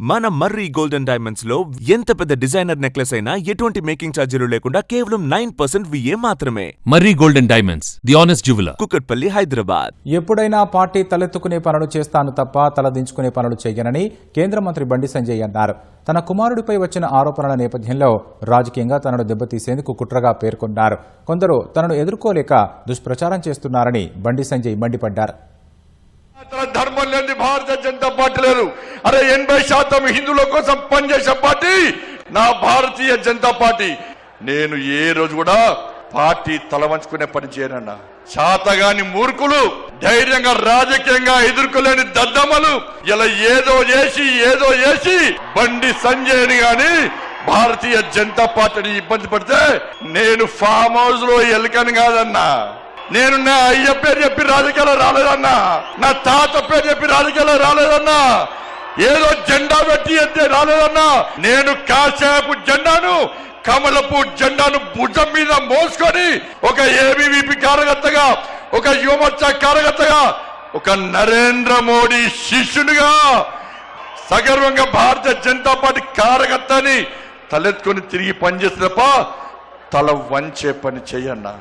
మన మర్రి golden diamonds లో ఎంత పెద్ద డిజైనర్ నెక్లెస్ అయినా ఎటువంటి మేకింగ్ ఛార్జీలు లేకుండా కేవలం 9% VA మాత్రమే. Marri golden diamonds, the honest jeweller, Kukatpally, Hyderabad. ఎప్పుడైనా పార్టీ తలెత్తుకునే పనులు చేస్తాను తప్ప తలదించుకునే పనులు చేయనని కేంద్ర మంత్రి బండి సంజయ్ అన్నారు. తన కుమారుడిపై వచ్చిన ఆరోపణల నేపథ్యంలో రాజకీయంగా తనను దెబ్బతీసేందుకు కుట్రగా పేర్కొన్నారు. కొందరు తనను ఎదుర్కోలేక దుష్ప్రచారం చేస్తున్నారని బండి సంజయ్ మండిపడ్డారు. ధర్మం లేని భారతీయ జనతా పార్టీ లేదు. అరే 80% హిందువుల కోసం పనిచేసే పార్టీ నా భారతీయ జనతా పార్టీ. నేను ఏ రోజు కూడా పార్టీ తలవంచుకునే పని చేయనన్నా. శాతగాని మూర్ఖులు, ధైర్యంగా రాజకీయంగా ఎదుర్కోలేని దద్దమ్మలు ఇలా ఏదో చేసి బండి సంజయ్ని గాని భారతీయ జనతా పార్టీని ఇబ్బంది పడితే నేను ఫామ్ హౌస్ లో ఎలుకని కాదన్నా. నేను నా అయ్య పేరు చెప్పి రాజకీయాలు రాలేదన్నా, నా తాత పేరు చెప్పి రాజకీయాలు రాలేదన్నా, ఏదో జెండా పెట్టి ఎత్తే రాలేదన్నా. నేను కాశాపు జెండాను, కమలపు జెండాను భుజం మీద మోసుకొని ఒక ఏబీవీపీ కార్యకర్తగా, ఒక యువమోర్చా కార్యకర్తగా, ఒక నరేంద్ర మోడీ శిష్యునిగా సగర్వంగా భారతీయ జనతా పార్టీ కార్యకర్తని తలెత్తుకొని తిరిగి పనిచేస్తే తప్ప తల వంచే పని చెయ్యన్నా.